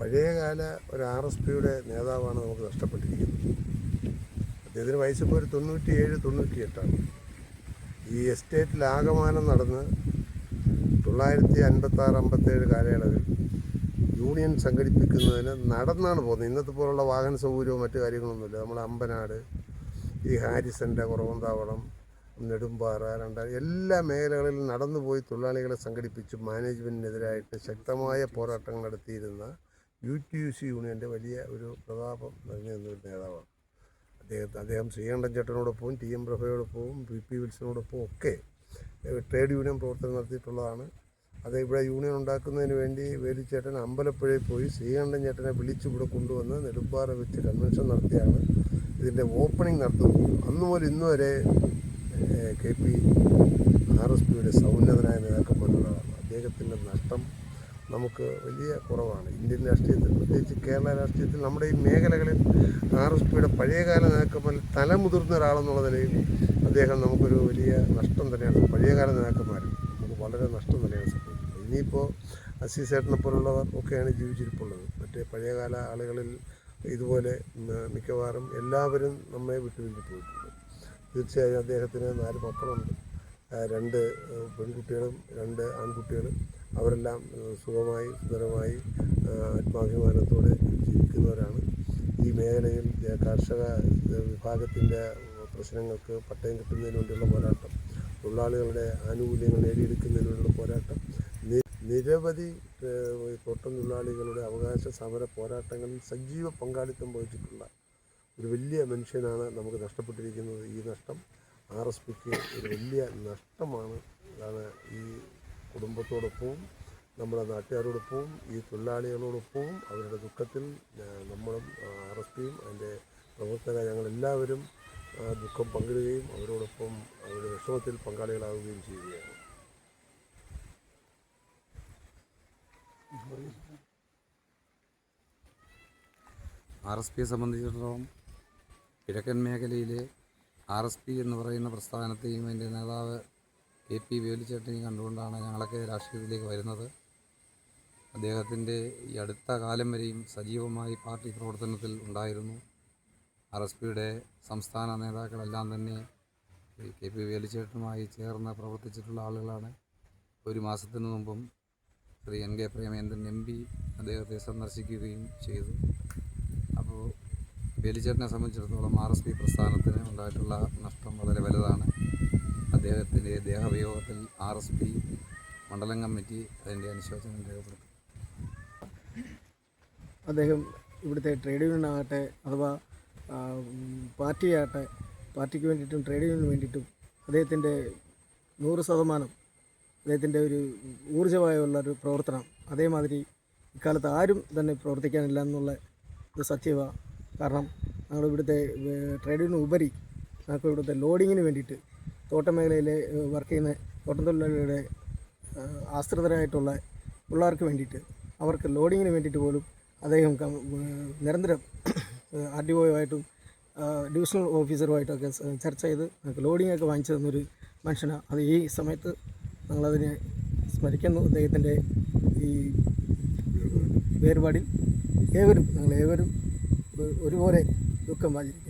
പഴയകാല ഒരു RSPയുടെ നേതാവാണ് നമുക്ക് നഷ്ടപ്പെട്ടിരിക്കുന്നത്. അദ്ദേഹത്തിന് വയസ്സിപ്പോൾ ഒരു 97, 98. ഈ എസ്റ്റേറ്റിൽ ആകമാനം നടന്ന് 1956, 57 കാലയളവിൽ യൂണിയൻ സംഘടിപ്പിക്കുന്നതിന് നടന്നാണ് പോകുന്നത്. ഇന്നത്തെ പോലുള്ള വാഹന സൗകര്യവും മറ്റു കാര്യങ്ങളൊന്നുമില്ല. നമ്മൾ അമ്പനാട്, ഈ ഹാരിസൻ്റെ കുറവന്താവളം, നെടുമ്പാറ, എല്ലാ മേഖലകളിലും നടന്നുപോയി തൊഴിലാളികളെ സംഘടിപ്പിച്ച് മാനേജ്മെൻറ്റിനെതിരായിട്ട് ശക്തമായ പോരാട്ടങ്ങൾ നടത്തിയിരുന്ന UTUC യൂണിയൻ്റെ വലിയ ഒരു പ്രതാപം നിറഞ്ഞു നിന്നൊരു നേതാവാണ് അദ്ദേഹം. ശ്രീകണ്ഠൻ ചേട്ടനോടൊപ്പവും TM പ്രഭയോടൊപ്പവും PP വിൽസനോടൊപ്പവും ഒക്കെ ട്രേഡ് യൂണിയൻ പ്രവർത്തനം നടത്തിയിട്ടുള്ളതാണ്. ഇവിടെ യൂണിയൻ ഉണ്ടാക്കുന്നതിന് വേണ്ടി വേലുച്ചേട്ടൻ അമ്പലപ്പുഴയിൽ പോയി ശ്രീകണ്ഠൻ ചേട്ടനെ വിളിച്ച് ഇവിടെ കൊണ്ടുവന്ന് നെടുമ്പാറ വെച്ച് കൺവെൻഷൻ നടത്തിയാണ് ഇതിൻ്റെ ഓപ്പണിംഗ് നടത്തുന്നത്. അന്നു മുതൽ ഇന്നു വരെ KP RSPയുടെ സൗന്നതനായ നേതാക്കന്മാരുള്ളതാണ്. അദ്ദേഹത്തിൻ്റെ നഷ്ടം നമുക്ക് വലിയ കുറവാണ്. ഇന്ത്യൻ രാഷ്ട്രീയത്തിൽ, പ്രത്യേകിച്ച് കേരള രാഷ്ട്രീയത്തിൽ, നമ്മുടെ ഈ മേഖലകളിൽ RSPയുടെ പഴയകാല നേതാക്കന്മാരിൽ തലമുതിർന്ന ഒരാളെന്നുള്ള നിലയിൽ അദ്ദേഹം നമുക്കൊരു വലിയ നഷ്ടം തന്നെയാണ്. പഴയകാല നേതാക്കന്മാരിൽ നമുക്ക് വളരെ നഷ്ടം തന്നെയാണ് സംഭവിക്കുന്നത്. ഇനിയിപ്പോൾ അസീസേട്ടനെ പോലുള്ളവർ ഒക്കെയാണ് ജീവിച്ചിരിപ്പുള്ളത്. മറ്റേ പഴയകാല ആളുകളിൽ ഇതുപോലെ മിക്കവാറും എല്ലാവരും നമ്മെ വിട്ടുപിരിഞ്ഞു പോയിട്ടുണ്ട്. തീർച്ചയായും അദ്ദേഹത്തിന് 4 മക്കളുണ്ട്. 2 പെൺകുട്ടികളും 2 ആൺകുട്ടികളും. അവരെല്ലാം സുഖമായി സുന്ദരമായി ആത്മാഭിമാനത്തോടെ ജീവിക്കുന്നവരാണ്. ഈ മേഖലയിൽ കർഷക വിഭാഗത്തിൻ്റെ പ്രശ്നങ്ങൾക്ക് പട്ടയം കിട്ടുന്നതിന് വേണ്ടിയുള്ള പോരാട്ടം, തൊഴിലാളികളുടെ ആനുകൂല്യങ്ങൾ നേടിയെടുക്കുന്നതിന് വേണ്ടിയുള്ള പോരാട്ടം, നിരവധി തോട്ടം തൊഴിലാളികളുടെ അവകാശ സമര പോരാട്ടങ്ങളിൽ സജീവ പങ്കാളിത്തം വഹിച്ചിട്ടുള്ള ഒരു വലിയ മനുഷ്യനാണ് നമുക്ക് നഷ്ടപ്പെട്ടിരിക്കുന്നത്. ഈ നഷ്ടം RSPക്ക് ഒരു വലിയ നഷ്ടമാണ്. അതാണ് ഈ കുടുംബത്തോടൊപ്പവും നമ്മുടെ നാട്ടുകാരോടൊപ്പവും ഈ തൊഴിലാളികളോടൊപ്പവും അവരുടെ ദുഃഖത്തിൽ നമ്മളും RSPയും അതിൻ്റെ പ്രവർത്തകർ ഞങ്ങളെല്ലാവരും ദുഃഖം പങ്കിടുകയും അവരോടൊപ്പം അവരുടെ വിഷമത്തിൽ പങ്കാളികളാവുകയും ചെയ്യുകയാണ്. RSPയെ സംബന്ധിച്ചിടത്തോളം കിഴക്കൻ മേഖലയിലെ RSP എന്ന് പറയുന്ന പ്രസ്ഥാനത്തെയും അതിൻ്റെ നേതാവ് KP വേലുച്ചേട്ടനെയും കണ്ടുകൊണ്ടാണ് ഞങ്ങളൊക്കെ രാഷ്ട്രീയത്തിലേക്ക് വരുന്നത്. അദ്ദേഹത്തിൻ്റെ ഈ അടുത്ത കാലം വരെയും സജീവമായി പാർട്ടി പ്രവർത്തനത്തിൽ ഉണ്ടായിരുന്നു. RSPയുടെ സംസ്ഥാന നേതാക്കളെല്ലാം തന്നെ KP വേലുച്ചേട്ടനുമായി ചേർന്ന് പ്രവർത്തിച്ചിട്ടുള്ള ആളുകളാണ്. ഒരു മാസത്തിന് മുമ്പും ശ്രീ NK പ്രേമേന്ദ്രൻ MP അദ്ദേഹത്തെ സന്ദർശിക്കുകയും ചെയ്തു. അപ്പോൾ വേലുച്ചേട്ടനെ സംബന്ധിച്ചിടത്തോളം RSP പ്രസ്ഥാനത്തിന് ഉണ്ടായിട്ടുള്ള നഷ്ടം വളരെ വലുതാണ്. അദ്ദേഹത്തിൻ്റെ ദേഹവിയോഗത്തിൽ RSP മണ്ഡലം കമ്മിറ്റി അതിൻ്റെ അനുശോചനം രേഖപ്പെടുത്തി. അദ്ദേഹം ഇവിടുത്തെ ട്രേഡ് യൂണിയൻ ആകട്ടെ, അഥവാ പാർട്ടിയാകട്ടെ, പാർട്ടിക്ക് വേണ്ടിയിട്ടും ട്രേഡ് യൂണിയന് വേണ്ടിയിട്ടും അദ്ദേഹത്തിൻ്റെ 100% അദ്ദേഹത്തിൻ്റെ ഒരു ഊർജ്ജമായുള്ളൊരു പ്രവർത്തനം അതേമാതിരി ഇക്കാലത്ത് ആരും തന്നെ പ്രവർത്തിക്കാനില്ല എന്നുള്ള ഒരു സത്യമാണ്. കാരണം ഞങ്ങൾ ഇവിടുത്തെ ട്രേഡ് യൂണിയന് ഉപരി ഞങ്ങൾക്ക് ഇവിടുത്തെ ലോഡിങ്ങിന് വേണ്ടിയിട്ട് തോട്ടം മേഖലയിൽ വർക്ക് ചെയ്യുന്ന തോട്ടം തൊഴിലാളികളുടെ ആശ്രിതരായിട്ടുള്ള പിള്ളേർക്ക് വേണ്ടിയിട്ട് അവർക്ക് ലോഡിങ്ങിന് വേണ്ടിയിട്ട് പോലും അദ്ദേഹം നിരന്തരം RDOയുമായിട്ടും ഡിവിഷണൽ ഓഫീസറുമായിട്ടൊക്കെ ചർച്ച ചെയ്ത് ഞങ്ങൾക്ക് ലോഡിങ്ങൊക്കെ വാങ്ങിച്ചു തന്നൊരു മനുഷ്യനാണ്. അത് ഈ സമയത്ത് ഞങ്ങളതിനെ സ്മരിക്കുന്നു. അദ്ദേഹത്തിൻ്റെ ഈ വേർപാടിൽ ഞങ്ങളേവരും ഒരുപോലെ ദുഃഖം വാചിരിക്കുന്നു.